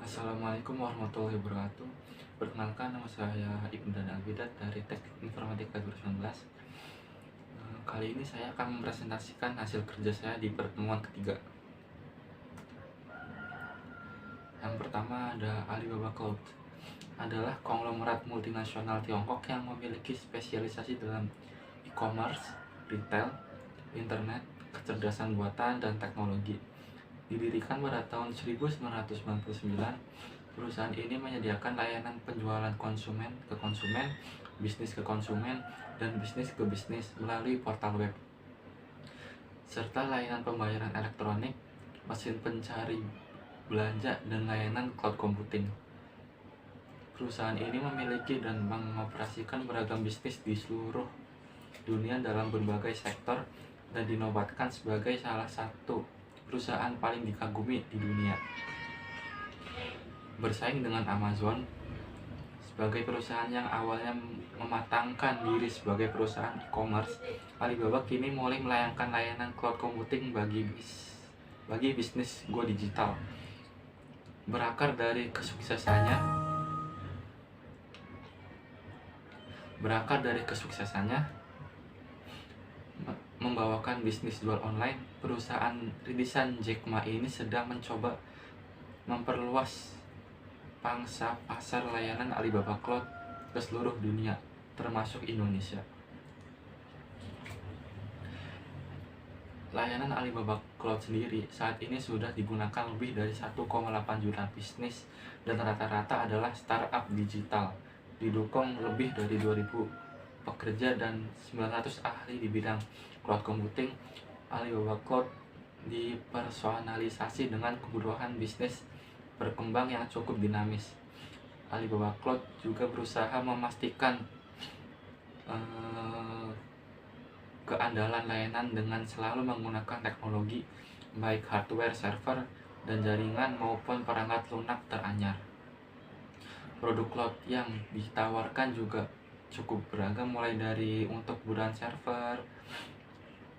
Assalamualaikum warahmatullahi wabarakatuh. Perkenalkan, nama saya Ibnu Albidat dari Teknik Informatika 2019. Kali ini saya akan mempresentasikan hasil kerja saya di pertemuan ketiga. Yang pertama ada Alibaba Cloud. Adalah konglomerat multinasional Tiongkok yang memiliki spesialisasi dalam e-commerce, retail, internet, kecerdasan buatan, dan teknologi. Didirikan pada tahun 1999, perusahaan ini menyediakan layanan penjualan konsumen ke konsumen, bisnis ke konsumen, dan bisnis ke bisnis melalui portal web, serta layanan pembayaran elektronik, mesin pencari belanja, dan layanan cloud computing. Perusahaan ini memiliki dan mengoperasikan beragam bisnis di seluruh dunia dalam berbagai sektor dan dinobatkan sebagai salah satu perusahaan paling dikagumi di dunia. Bersaing dengan Amazon sebagai perusahaan yang awalnya mematangkan diri sebagai perusahaan e-commerce, Alibaba kini mulai melayangkan layanan cloud computing bagi bisnis go digital. Berakar dari kesuksesannya membawakan bisnis jual online, perusahaan rintisan Jack Ma ini sedang mencoba memperluas pangsa pasar layanan Alibaba Cloud ke seluruh dunia, termasuk Indonesia. Layanan Alibaba Cloud sendiri saat ini sudah digunakan lebih dari 1,8 juta bisnis dan rata-rata adalah startup digital. Didukung lebih dari 2.000 pekerja dan 900 ahli di bidang cloud computing. Alibaba Cloud dipersonalisasi dengan kebutuhan bisnis berkembang yang cukup dinamis. Alibaba Cloud juga berusaha memastikan keandalan layanan dengan selalu menggunakan teknologi baik hardware server dan jaringan maupun perangkat lunak teranyar. Produk cloud yang ditawarkan juga cukup beragam, mulai dari untuk kebutuhan server,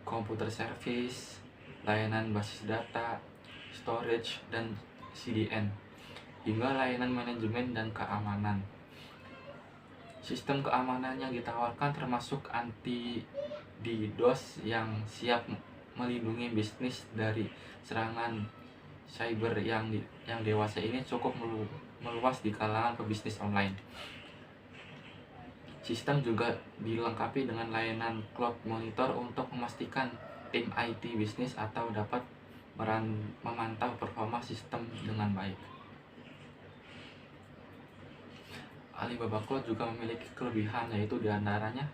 komputer service, layanan basis data, storage, dan CDN, hingga layanan manajemen dan keamanan. Sistem keamanan yang ditawarkan termasuk anti DDoS yang siap melindungi bisnis dari serangan cyber yang dewasa ini cukup meluas di kalangan pebisnis online. Sistem juga dilengkapi dengan layanan cloud monitor untuk memastikan tim IT bisnis atau dapat memantau performa sistem dengan baik. Alibaba Cloud juga memiliki kelebihan, yaitu diantaranya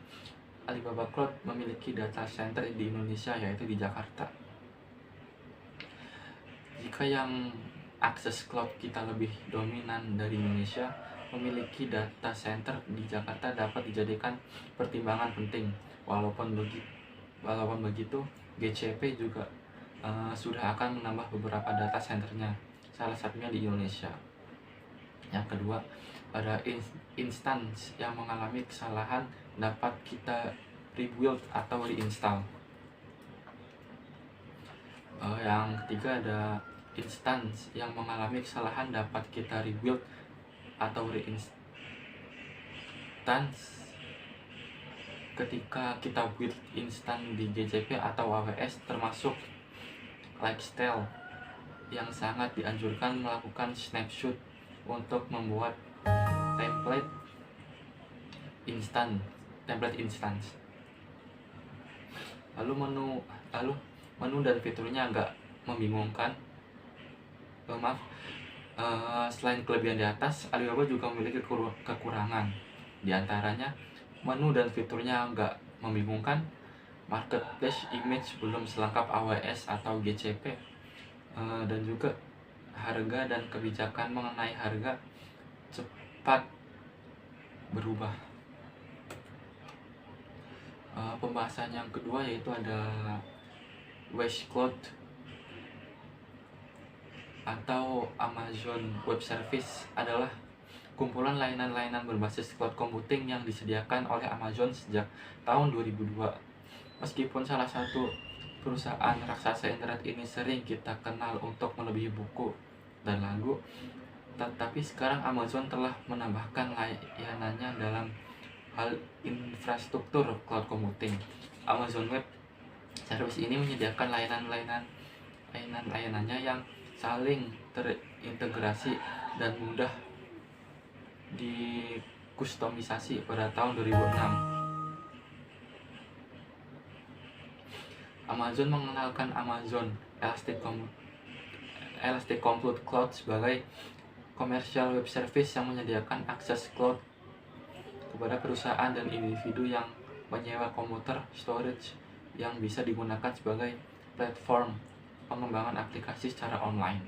Alibaba Cloud memiliki data center di Indonesia, yaitu di Jakarta. Jika yang akses cloud kita lebih dominan dari Indonesia, memiliki data center di Jakarta dapat dijadikan pertimbangan penting. Walaupun begitu, GCP juga sudah akan menambah beberapa data centernya, salah satunya di Indonesia. Yang kedua, pada instance yang mengalami kesalahan dapat kita rebuild atau reinstall. Yang ketiga, ada instance yang mengalami kesalahan dapat kita rebuild atau reinstance ketika kita build instance di GCP atau AWS, termasuk lifestyle yang sangat dianjurkan melakukan snapshot untuk membuat template instance. Lalu menu dan fiturnya agak membingungkan. Selain kelebihan di atas, Alibaba juga memiliki kekurangan. Di antaranya, menu dan fiturnya agak membingungkan. Marketplace image belum selengkap AWS atau GCP, dan juga harga dan kebijakan mengenai harga cepat berubah. Pembahasan yang kedua yaitu ada West Cloud atau Amazon Web Service, adalah kumpulan layanan-layanan berbasis cloud computing yang disediakan oleh Amazon sejak tahun 2002. Meskipun salah satu perusahaan raksasa internet ini sering kita kenal untuk melebihi buku dan lagu, Tetapi sekarang Amazon telah menambahkan layanannya dalam hal infrastruktur cloud computing. Amazon Web Service ini menyediakan layanannya yang saling terintegrasi dan mudah dikustomisasi pada tahun 2006. Amazon mengenalkan Amazon Elastic Compute Cloud sebagai komersial web service yang menyediakan akses cloud kepada perusahaan dan individu yang menyewa komputer storage yang bisa digunakan sebagai platform pengembangan aplikasi secara online.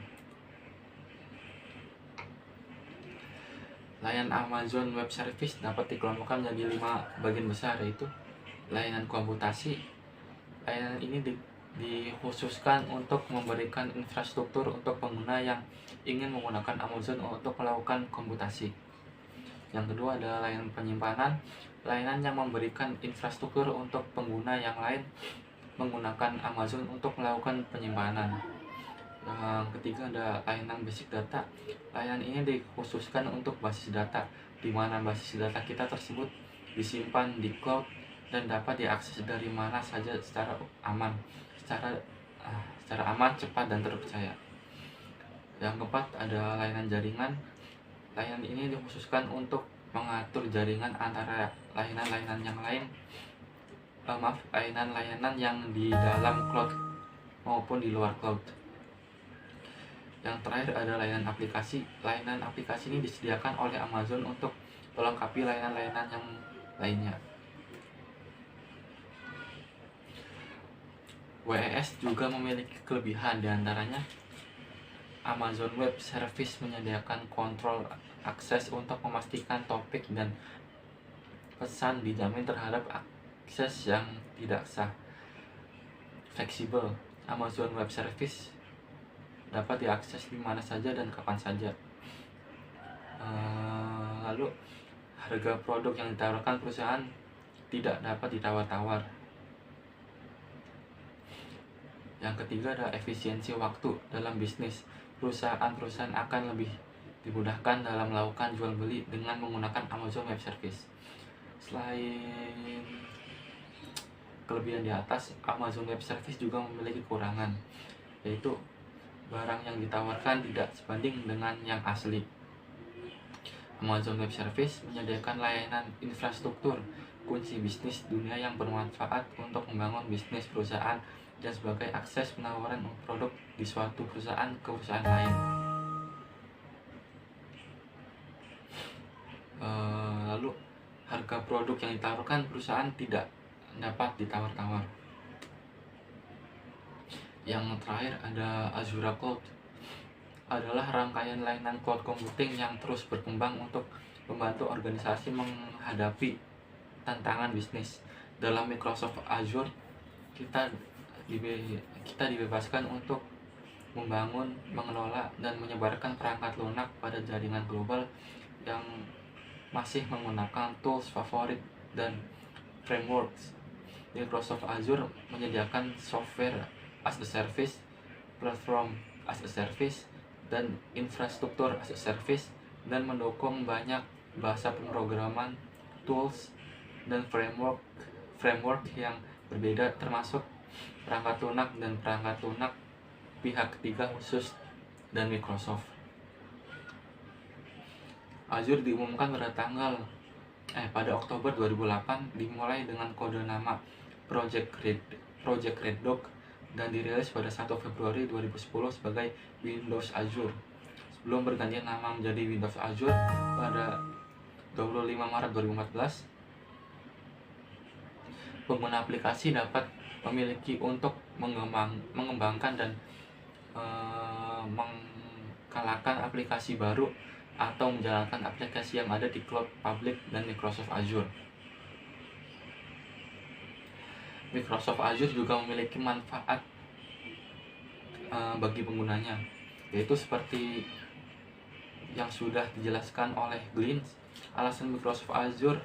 Layanan Amazon Web Service dapat dikelompokkan menjadi 5 bagian besar, yaitu layanan komputasi. Layanan ini dikhususkan untuk memberikan infrastruktur untuk pengguna yang ingin menggunakan Amazon untuk melakukan komputasi. Yang kedua adalah layanan penyimpanan. Layanan yang memberikan infrastruktur untuk pengguna yang lain menggunakan Amazon untuk melakukan penyimpanan. Yang ketiga ada layanan basic data. Layanan ini dikhususkan untuk basis data, di mana basis data kita tersebut disimpan di cloud dan dapat diakses dari mana saja secara aman, cepat dan terpercaya. Yang keempat ada layanan jaringan. Layanan ini dikhususkan untuk mengatur jaringan antara layanan-layanan yang lain. Layanan-layanan yang di dalam cloud maupun di luar cloud. Yang terakhir ada layanan aplikasi. Layanan aplikasi ini disediakan oleh Amazon untuk melengkapi layanan-layanan yang lainnya. WES juga memiliki kelebihan, diantaranya Amazon Web Service menyediakan kontrol akses untuk memastikan topik dan pesan dijamin terhadap akses yang tidak sah. Fleksibel, Amazon Web Service dapat diakses di mana saja dan kapan saja. Lalu harga produk yang ditawarkan perusahaan tidak dapat ditawar-tawar. Yang ketiga ada efisiensi waktu dalam bisnis. Perusahaan-perusahaan akan lebih dimudahkan dalam melakukan jual beli dengan menggunakan Amazon Web Service. Selain kelebihan di atas, Amazon Web Service juga memiliki kekurangan, yaitu barang yang ditawarkan tidak sebanding dengan yang asli. Amazon Web Service menyediakan layanan infrastruktur kunci bisnis dunia yang bermanfaat untuk membangun bisnis perusahaan dan sebagai akses penawaran produk di suatu perusahaan ke perusahaan lain. Lalu harga produk yang ditawarkan perusahaan tidak dapat ditawar-tawar. Yang terakhir ada Azure Cloud, adalah rangkaian layanan cloud computing yang terus berkembang untuk membantu organisasi menghadapi tantangan bisnis. Dalam Microsoft Azure kita dibebaskan untuk membangun, mengelola, dan menyebarkan perangkat lunak pada jaringan global yang masih menggunakan tools favorit dan frameworks. Microsoft Azure menyediakan software as a service, platform as a service, dan infrastruktur as a service, dan mendukung banyak bahasa pemrograman, tools, dan framework yang berbeda, termasuk perangkat lunak dan perangkat lunak pihak ketiga khusus dan Microsoft. Azure diumumkan pada Oktober 2008, dimulai dengan kode nama Project Red Dog dan dirilis pada 1 Februari 2010 sebagai Windows Azure, sebelum berganti nama menjadi Windows Azure pada 25 Maret 2014. Pengguna aplikasi dapat memiliki untuk mengembangkan dan mengalahkan aplikasi baru atau menjalankan aplikasi yang ada di cloud public dan Microsoft Azure. Microsoft Azure juga memiliki manfaat bagi penggunanya, yaitu seperti yang sudah dijelaskan oleh Glenn. Alasan Microsoft Azure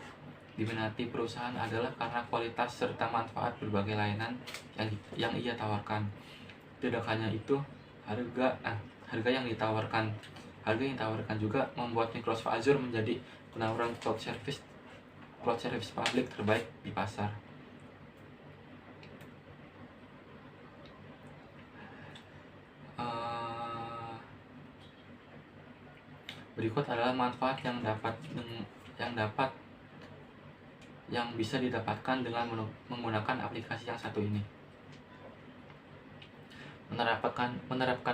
diminati perusahaan adalah karena kualitas serta manfaat berbagai layanan yang ia tawarkan. Tidak hanya itu, harga yang ditawarkan Harga yang ditawarkan juga membuat Microsoft Azure menjadi penawaran cloud service publik terbaik di pasar. Berikut adalah manfaat yang bisa didapatkan dengan menggunakan aplikasi yang satu ini. Menerapkan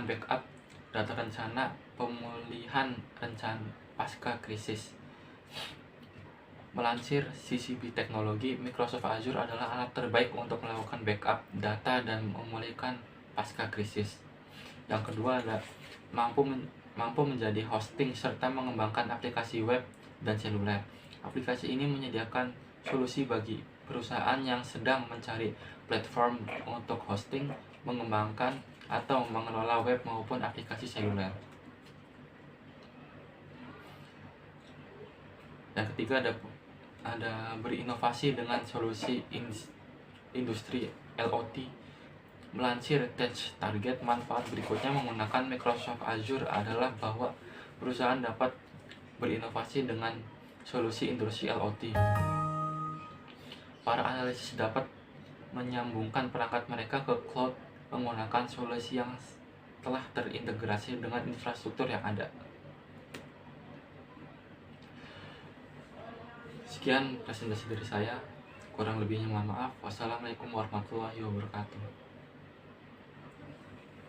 backup data rencana, pemulihan rencana pasca krisis. Melansir CCP Teknologi, Microsoft Azure adalah alat terbaik untuk melakukan backup data dan memulihkan pasca krisis. Yang kedua adalah mampu menjadi hosting serta mengembangkan aplikasi web dan seluler. Aplikasi ini menyediakan solusi bagi perusahaan yang sedang mencari platform untuk hosting, mengembangkan, atau mengelola web maupun aplikasi seluler. Yang ketiga ada berinovasi dengan solusi industri LOT. Melansir Tech Target, manfaat berikutnya menggunakan Microsoft Azure adalah bahwa perusahaan dapat berinovasi dengan solusi industri LOT. Para analisis dapat menyambungkan perangkat mereka ke cloud menggunakan solusi yang telah terintegrasi dengan infrastruktur yang ada. Sekian presentasi dari saya, kurang lebihnya mohon maaf. Wassalamualaikum warahmatullahi wabarakatuh.